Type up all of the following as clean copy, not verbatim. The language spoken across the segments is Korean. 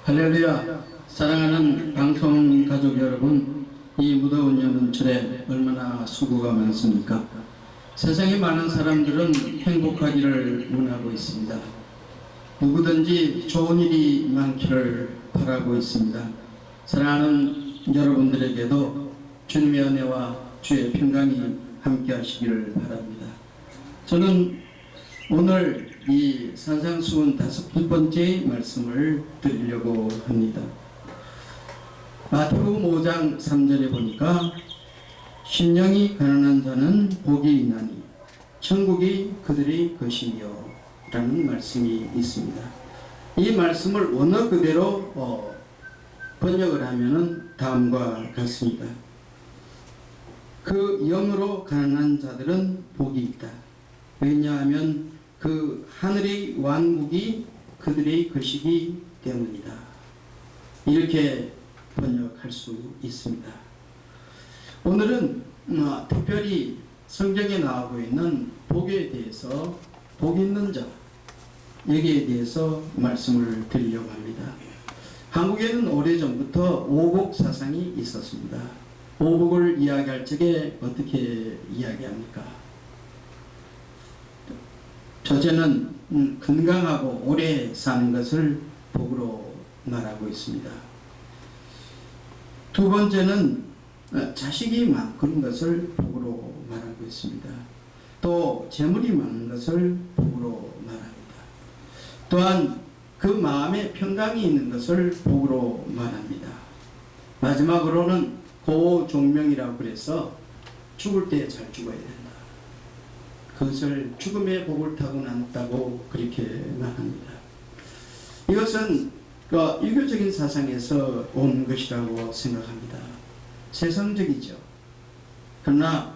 할렐루야. 사랑하는 방송 가족 여러분, 이 무더운 여름철에 얼마나 수고가 많습니까? 세상에 많은 사람들은 행복하기를 원하고 있습니다. 누구든지 좋은 일이 많기를 바라고 있습니다. 사랑하는 여러분들에게도 주님의 은혜와 주의 평강이 함께 하시기를 바랍니다. 저는 오늘 이 산상수훈 5번째 말씀을 드리려고 합니다. 마태복음 5장 3절에 보니까 심령이 가난한 자는 복이 있나니 천국이 그들의 것이며 라는 말씀이 있습니다. 이 말씀을 원어 그대로 번역을 하면 다음과 같습니다. 그 영으로 가난한 자들은 복이 있다. 왜냐하면 그 하늘의 왕국이 그들의 것이기 때문이다. 이렇게 번역할 수 있습니다. 오늘은 특별히 성경에 나오고 있는 복에 대해서, 복 있는 자, 여기에 대해서 말씀을 드리려고 합니다. 한국에는 오래전부터 오복 사상이 있었습니다. 오복을 이야기할 적에 어떻게 이야기합니까? 첫째는 건강하고 오래 사는 것을 복으로 말하고 있습니다. 두 번째는 자식이 많은 것을 복으로 말하고 있습니다. 또 재물이 많은 것을 복으로 말합니다. 또한 그 마음에 평강이 있는 것을 복으로 말합니다. 마지막으로는 고종명이라고 그래서 죽을 때 잘 죽어야 된다. 그것을 죽음의 복을 타고났다고 그렇게 말합니다. 이것은 유교적인 사상에서 온 것이라고 생각합니다. 세상적이죠. 그러나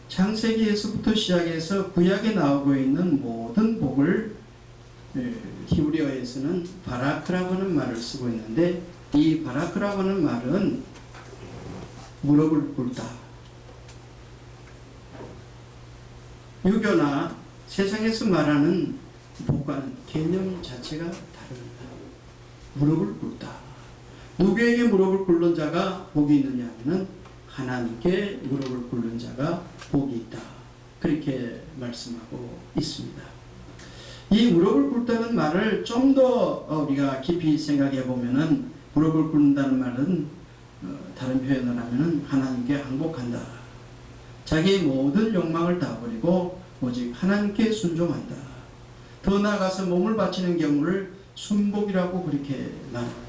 창세기에서부터 시작해서 구약에 나오고 있는 모든 복을 히브리어에서는 바라크라고 하는 말을 쓰고 있는데, 이 바라크라고 하는 말은 무릎을 꿇다, 유교나 세상에서 말하는 복과는 개념 자체가 다릅니다. 무릎을 꿇다. 누구에게 무릎을 꿇는 자가 복이 있느냐 하면 하나님께 무릎을 꿇는 자가 복이 있다. 그렇게 말씀하고 있습니다. 이 무릎을 꿇다는 말을 좀 더 우리가 깊이 생각해 보면은, 무릎을 꿇는다는 말은 다른 표현을 하면은 하나님께 항복한다. 자기의 모든 욕망을 다 버리고 오직 하나님께 순종한다. 더 나아가서 몸을 바치는 경우를 순복이라고 그렇게 말합니다.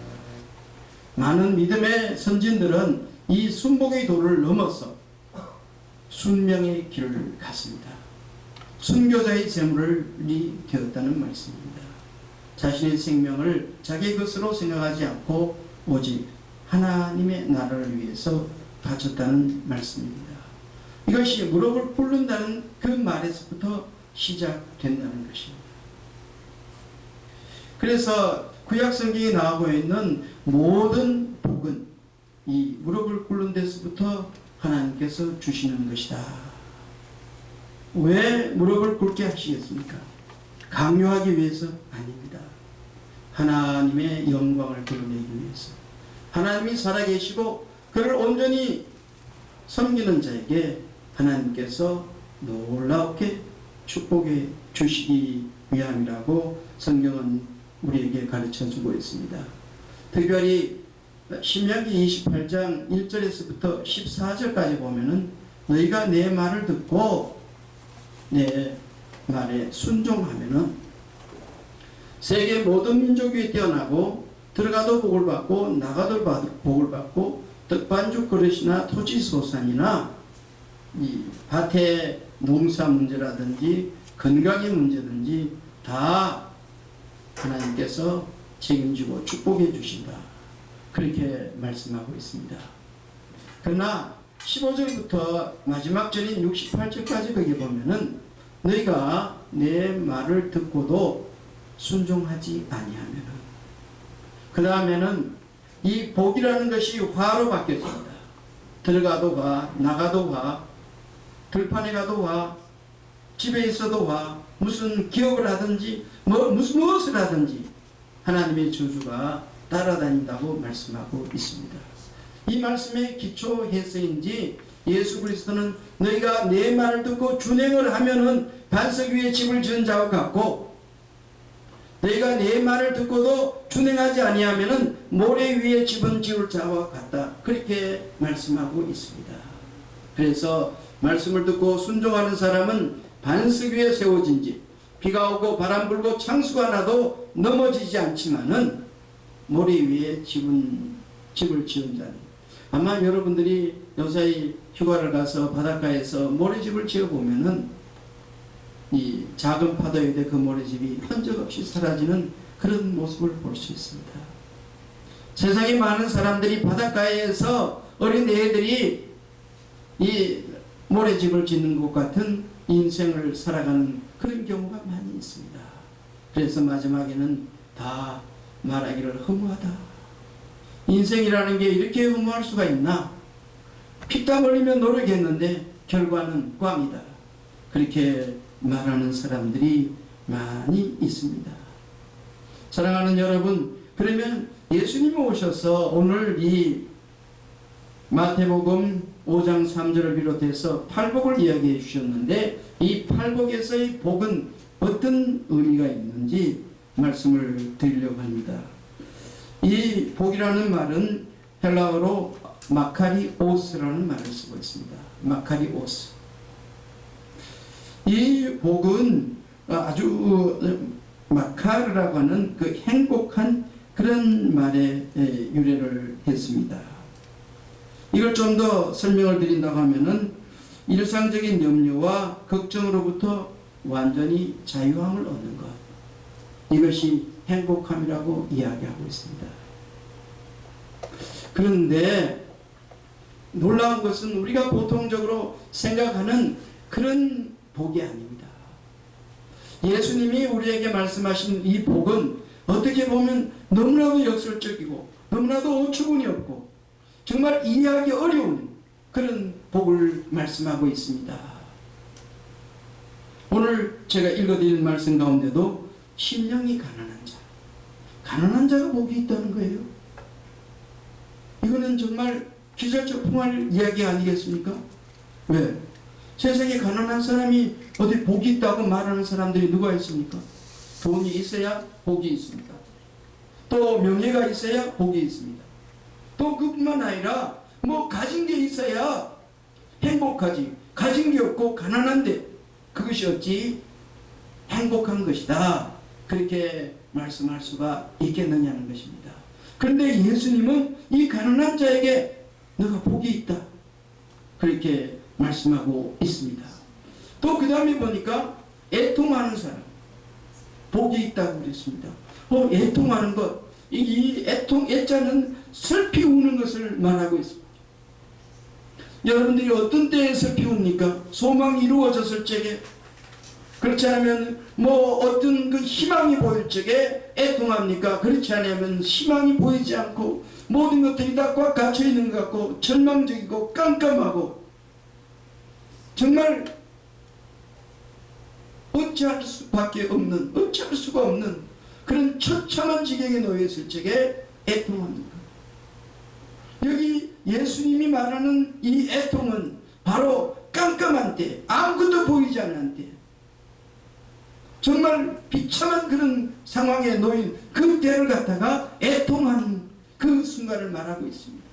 많은 믿음의 선진들은 이 순복의 도를 넘어서 순명의 길을 갔습니다. 순교자의 재물이 되었다는 말씀입니다. 자신의 생명을 자기 것으로 생각하지 않고 오직 하나님의 나라를 위해서 바쳤다는 말씀입니다. 이것이 무릎을 꿇는다는 그 말에서부터 시작된다는 것입니다. 그래서 구약 성경에 나오고 있는 모든 복은 이 무릎을 꿇는 데서부터 하나님께서 주시는 것이다. 왜 무릎을 꿇게 하시겠습니까? 강요하기 위해서 아닙니다. 하나님의 영광을 드러내기 위해서, 하나님이 살아계시고 그를 온전히 섬기는 자에게 하나님께서 놀랍게 축복해 주시기 위함이라고 성경은 우리에게 가르쳐주고 있습니다. 특별히 신명기 28장 1절에서부터 14절까지 보면은 너희가 내 말을 듣고 내 말에 순종하면은 세계 모든 민족 위에 뛰어나고 들어가도 복을 받고 나가도 복을 받고 떡반죽 그릇이나 토지 소산이나 이 밭의 농사 문제라든지 건강의 문제든지 다 하나님께서 책임지고 축복해 주신다. 그렇게 말씀하고 있습니다. 그러나 15절부터 마지막 절인 68절까지 거기 보면은 너희가 내 말을 듣고도 순종하지 아니하면은, 그 다음에는 이 복이라는 것이 화로 바뀌어집니다. 들어가도 화, 나가도 화, 들판에 가도 화, 집에 있어도 화, 무슨 기업을 하든지 무엇을 하든지 하나님의 저주가 따라다닌다고 말씀하고 있습니다. 이 말씀의 기초해서인지 예수 그리스도는 너희가 내 말을 듣고 준행을 하면은 반석 위에 집을 지은 자와 같고 너희가 내 말을 듣고도 준행하지 아니하면은 모래 위에 집은 지을 자와 같다. 그렇게 말씀하고 있습니다. 그래서 말씀을 듣고 순종하는 사람은 반석 위에 세워진 집, 비가 오고 바람 불고 창수가 나도 넘어지지 않지만은 모래 위에 집을 지은 자는, 아마 여러분들이 요사이 휴가를 가서 바닷가에서 모래집을 지어보면은 이 작은 파도에 대해 그 모래집이 흔적없이 사라지는 그런 모습을 볼 수 있습니다. 세상에 많은 사람들이 바닷가에서 어린 애들이 이 모래집을 짓는 것 같은 인생을 살아가는 그런 경우가 많이 있습니다. 그래서 마지막에는 다 말하기를 허무하다. 인생이라는 게 이렇게 허무할 수가 있나? 피땀 흘리며 노력했는데 결과는 꽝이다. 그렇게 말하는 사람들이 많이 있습니다. 사랑하는 여러분, 그러면 예수님이 오셔서 오늘 이 마태복음 5장 3절을 비롯해서 팔복을 이야기해 주셨는데 이 팔복에서의 복은 어떤 의미가 있는지 말씀을 드리려고 합니다. 이 복이라는 말은 헬라어로 마카리오스라는 말을 쓰고 있습니다. 마카리오스. 이 복은 아주 마카르라고 하는 그 행복한 그런 말에 유래를 했습니다. 이걸 좀 더 설명을 드린다고 하면은 일상적인 염려와 걱정으로부터 완전히 자유함을 얻는 것, 이것이 행복함이라고 이야기하고 있습니다. 그런데 놀라운 것은 우리가 보통적으로 생각하는 그런 복이 아닙니다. 예수님이 우리에게 말씀하신 이 복은 어떻게 보면 너무나도 역설적이고 너무나도 어처구니 없고 정말 이해하기 어려운 그런 복을 말씀하고 있습니다. 오늘 제가 읽어드릴 말씀 가운데도 심령이 가난한 자가 복이 있다는 거예요. 이거는 정말 기절적 풍할 이야기 아니겠습니까? 왜? 세상에 가난한 사람이 어디 복이 있다고 말하는 사람들이 누가 있습니까? 돈이 있어야 복이 있습니다. 또 명예가 있어야 복이 있습니다. 또 그뿐만 아니라 뭐 가진 게 있어야 행복하지. 가진 게 없고 가난한데 그것이 어찌 행복한 것이다. 그렇게 말씀할 수가 있겠느냐는 것입니다. 그런데 예수님은 이 가난한 자에게 너가 복이 있다. 그렇게 말씀하고 있습니다. 또 그 다음에 보니까 애통하는 사람 복이 있다고 그랬습니다. 애통하는 것, 이 애자는 슬피 우는 것을 말하고 있습니다. 여러분들이 어떤 때에 슬피 웁니까? 소망이 이루어졌을 적에, 그렇지 않으면 뭐 어떤 그 희망이 보일 적에 애통합니까? 그렇지 않으면 희망이 보이지 않고 모든 것들이 다 꽉 갇혀 있는 것 같고 절망적이고 깜깜하고 정말 어찌할 수가 없는 그런 처참한 지경에 놓여 있을 적에 애통합니다. 여기 예수님이 말하는 이 애통은 바로 깜깜한 때, 아무것도 보이지 않는 때, 정말 비참한 그런 상황에 놓인 그 때를 갖다가 애통하는 그 순간을 말하고 있습니다.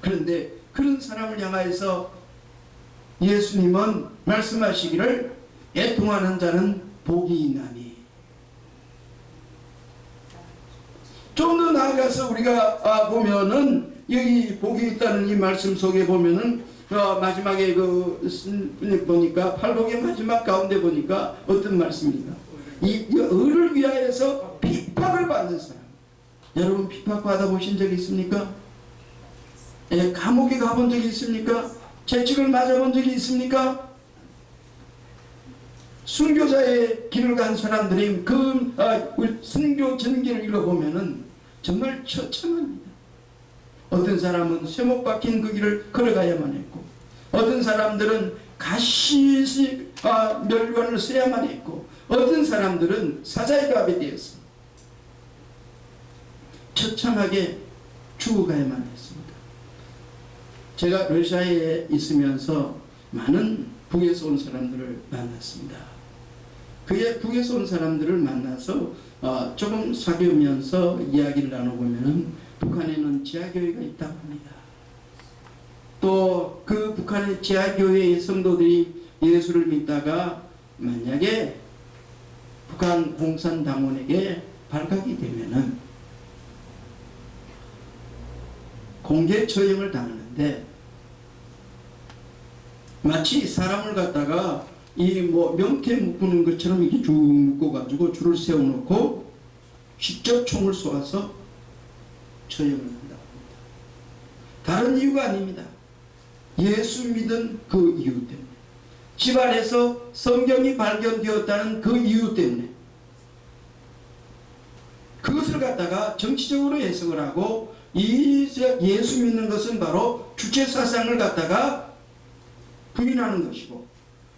그런데 그런 사람을 향하여서 예수님은 말씀하시기를 애통하는 자는 복이 있나니. 좀 더 나아가서 우리가 보면은 여기 복이 있다는 이 말씀 속에 보면은 마지막에 보니까 팔복의 마지막 가운데 보니까 어떤 말씀입니까? 이 의를 위하여서 핍박을 받는 사람. 여러분 핍박 받아보신 적 있습니까? 감옥에 가본 적이 있습니까? 채찍을 맞아본 적이 있습니까? 순교자의 길을 간 사람들이 순교 전기를 읽어보면은 정말 처참합니다. 어떤 사람은 쇠목 박힌 그 길을 걸어가야만 했고, 어떤 사람들은 가시시 멸관을 써야만 했고, 어떤 사람들은 사자의 갑이 되었습니다. 처참하게 죽어가야만 했습니다. 제가 러시아에 있으면서 많은 북에서 온 사람들을 만났습니다. 그게 북에서 온 사람들을 만나서 조금 사귀면서 이야기를 나눠보면 북한에는 지하교회가 있다고 합니다. 또 그 북한의 지하교회의 성도들이 예수를 믿다가 만약에 북한 공산당원에게 발각이 되면은 공개 처형을 당하는데, 마치 사람을 갖다가 이 명태 묶는 것처럼 이렇게 쭉 묶어가지고 줄을 세워놓고 직접 총을 쏘아서 처형을 한다고 합니다. 다른 이유가 아닙니다. 예수 믿은 그 이유 때문에, 집안에서 성경이 발견되었다는 그 이유 때문에 그것을 갖다가 정치적으로 해석을 하고, 이 예수 믿는 것은 바로 주체사상을 갖다가 부인하는 것이고,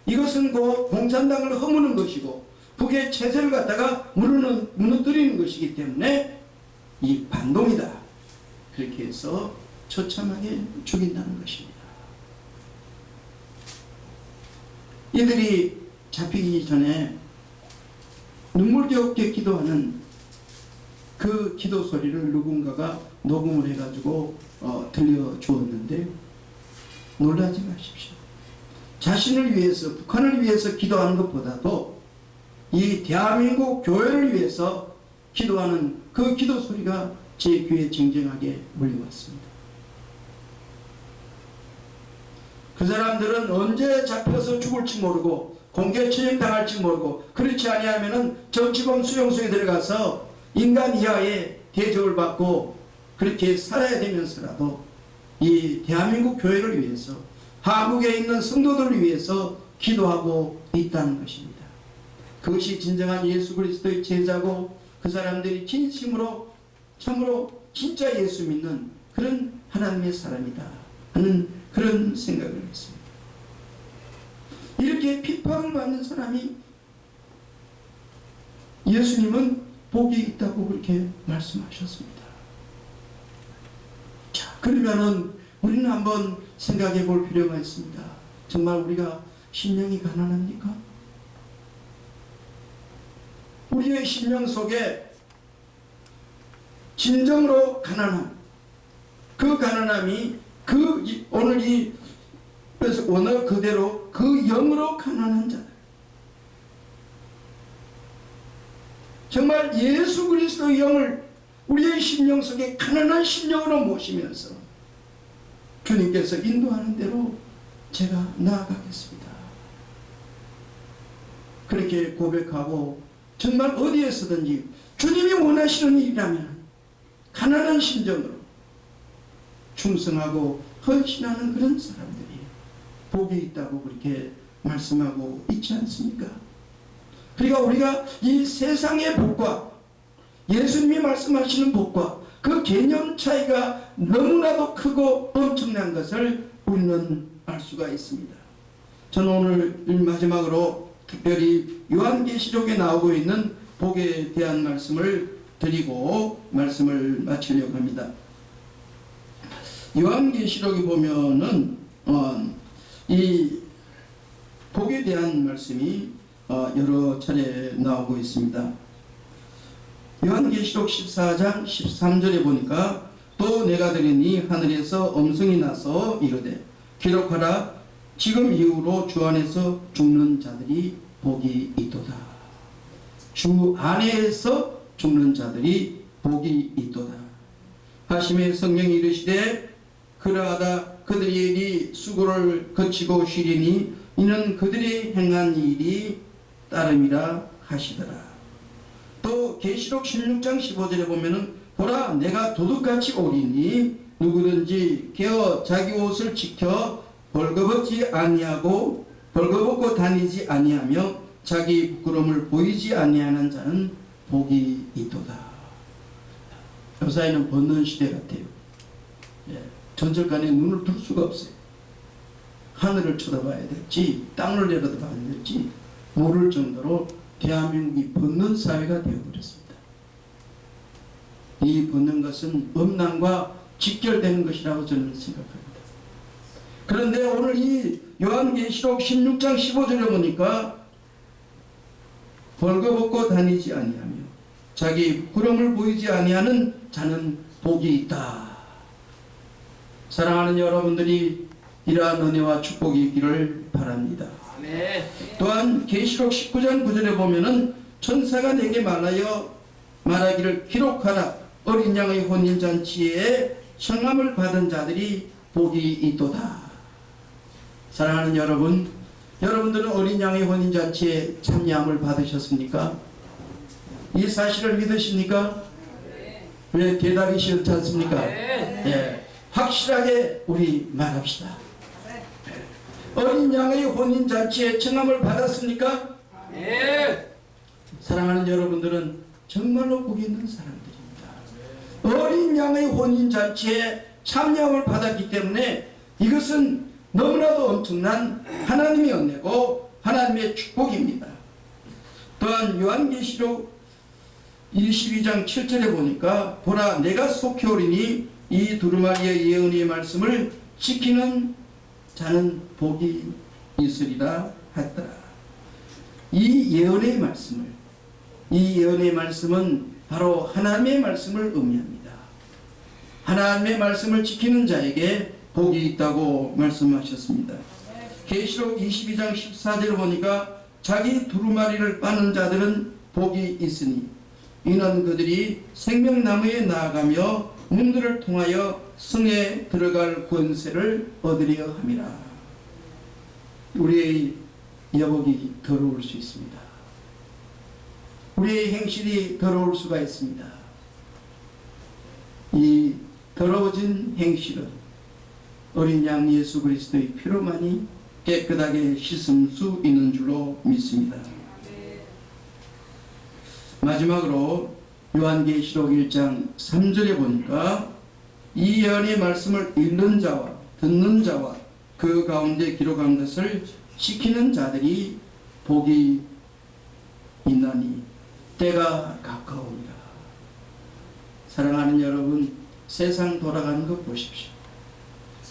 이것은 곧 공산당을 허무는 것이고 북의 체제를 갖다가 무너뜨리는 것이기 때문에 이 반동이다, 그렇게 해서 처참하게 죽인다는 것입니다. 이들이 잡히기 전에 눈물겹게 기도하는 그 기도 소리를 누군가가 녹음을 해가지고 들려주었는데, 놀라지 마십시오. 자신을 위해서, 북한을 위해서 기도하는 것보다도 이 대한민국 교회를 위해서 기도하는 그 기도 소리가 제 귀에 쟁쟁하게 물려왔습니다. 그 사람들은 언제 잡혀서 죽을지 모르고 공개 처형당할지 모르고, 그렇지 아니하면은 정치범 수용소에 들어가서 인간 이하의 대접을 받고 그렇게 살아야 되면서라도 이 대한민국 교회를 위해서, 한국에 있는 성도들을 위해서 기도하고 있다는 것입니다. 그것이 진정한 예수 그리스도의 제자고, 그 사람들이 진심으로 참으로 진짜 예수 믿는 그런 하나님의 사람이다 하는 그런 생각을 했습니다. 이렇게 핍박을 받는 사람이, 예수님은 복이 있다고 그렇게 말씀하셨습니다. 자, 그러면은 우리는 한번 생각해 볼 필요가 있습니다. 정말 우리가 심령이 가난합니까? 우리의 심령 속에 진정으로 가난함, 그 가난함이 오늘 이 원어 그대로 그 영으로 가난한 자들, 정말 예수 그리스도의 영을 우리의 심령 속에 가난한 심령으로 모시면서 주님께서 인도하는 대로 제가 나아가겠습니다, 그렇게 고백하고, 정말 어디에서든지 주님이 원하시는 일이라면 가난한 심정으로 충성하고 헌신하는 그런 사람들이 복이 있다고 그렇게 말씀하고 있지 않습니까? 그러니까 우리가 이 세상의 복과 예수님이 말씀하시는 복과 그 개념 차이가 너무나도 크고 엄청난 것을 우리는 알 수가 있습니다. 저는 오늘 마지막으로 특별히 요한계시록에 나오고 있는 복에 대한 말씀을 드리고 말씀을 마치려고 합니다. 요한계시록에 보면은 이 복에 대한 말씀이 여러 차례 나오고 있습니다. 요한계시록 14장 13절에 보니까, 또 내가 들으니 하늘에서 음성이 나서 이르되 기록하라, 지금 이후로 주 안에서 죽는 자들이 복이 있도다. 주 안에서 죽는 자들이 복이 있도다 하심에 성령이 이르시되, 그러하다 그들이 수고를 거치고 쉬리니 이는 그들이 행한 일이 따름이라 하시더라. 또 계시록 16장 15절에 보면은, 보라 내가 도둑같이 오리니 누구든지 깨어 자기 옷을 지켜 벌거벗지 아니하고 벌거벗고 다니지 아니하며 자기 부끄러움을 보이지 아니하는 자는 복이 있도다. 요사이는 벗는 시대 같아요. 전절간에 눈을 들 수가 없어요. 하늘을 쳐다봐야 될지 땅을 내려다봐야 될지 모를 정도로 대한민국이 벗는 사회가 되어버렸습니다. 이 붙는 것은 음란과 직결되는 것이라고 저는 생각합니다. 그런데 오늘 이 요한계시록 16장 15절에 보니까 벌거벗고 다니지 아니하며 자기 부끄러움을 보이지 아니하는 자는 복이 있다. 사랑하는 여러분들이 이러한 은혜와 축복이 있기를 바랍니다. 또한 계시록 19장 9절에 보면은 천사가 내게 말하기를 기록하라. 어린 양의 혼인잔치에 청함을 받은 자들이 복이 있도다. 사랑하는 여러분, 여러분들은 어린 양의 혼인잔치에 참여함을 받으셨습니까? 이 사실을 믿으십니까? 왜 대답이 싫지 않습니까? 예, 확실하게 우리 말합시다. 어린 양의 혼인잔치에 청함을 받았습니까? 사랑하는 여러분들은 정말로 복이 있는 사람들입니다. 어린 양의 혼인잔치에 참여함을 받았기 때문에 이것은 너무나도 엄청난 하나님의 은혜고 하나님의 축복입니다. 또한 요한계시록 22장 7절에 보니까 보라 내가 속히 오리니 이 두루마리의 예언의 말씀을 지키는 자는 복이 있으리라 했더라. 이 예언의 말씀은 바로 하나님의 말씀을 의미합니다. 하나님의 말씀을 지키는 자에게 복이 있다고 말씀하셨습니다. 계시록 22장 14절을 보니까 자기 두루마리를 빠는 자들은 복이 있으니 이는 그들이 생명나무에 나아가며 문들을 통하여 성에 들어갈 권세를 얻으려 함이라. 우리의 여복이 더러울 수 있습니다. 우리의 행실이 더러울 수가 있습니다. 이 더러워진 행실은 어린 양 예수 그리스도의 피로만이 깨끗하게 씻을 수 있는 줄로 믿습니다. 마지막으로 요한계시록 1장 3절에 보니까 이 예언의 말씀을 읽는 자와 듣는 자와 그 가운데 기록한 것을 지키는 자들이 복이 있나니 때가 가까우니라. 사랑하는 여러분, 세상 돌아가는 것 보십시오.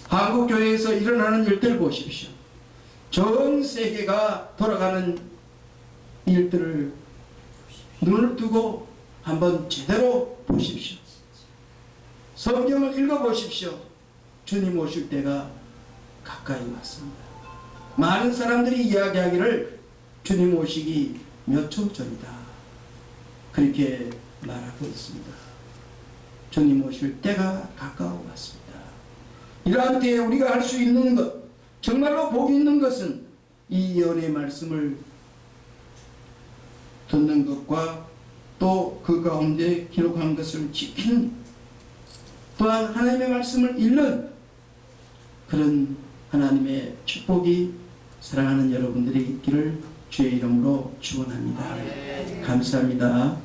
한국교회에서 일어나는 일들 보십시오. 전 세계가 돌아가는 일들을 눈을 뜨고 한번 제대로 보십시오. 성경을 읽어보십시오. 주님 오실 때가 가까이 왔습니다. 많은 사람들이 이야기하기를 주님 오시기 몇 초 전이다. 그렇게 말하고 있습니다. 주님 오실 때가 가까워 왔습니다. 이러한 때에 우리가 할 수 있는 것, 정말로 복이 있는 것은 이 예언의 말씀을 듣는 것과 또 그 가운데 기록한 것을 지키는, 또한 하나님의 말씀을 읽는 그런 하나님의 축복이 사랑하는 여러분들이 있기를 주의 이름으로 축원합니다. 감사합니다.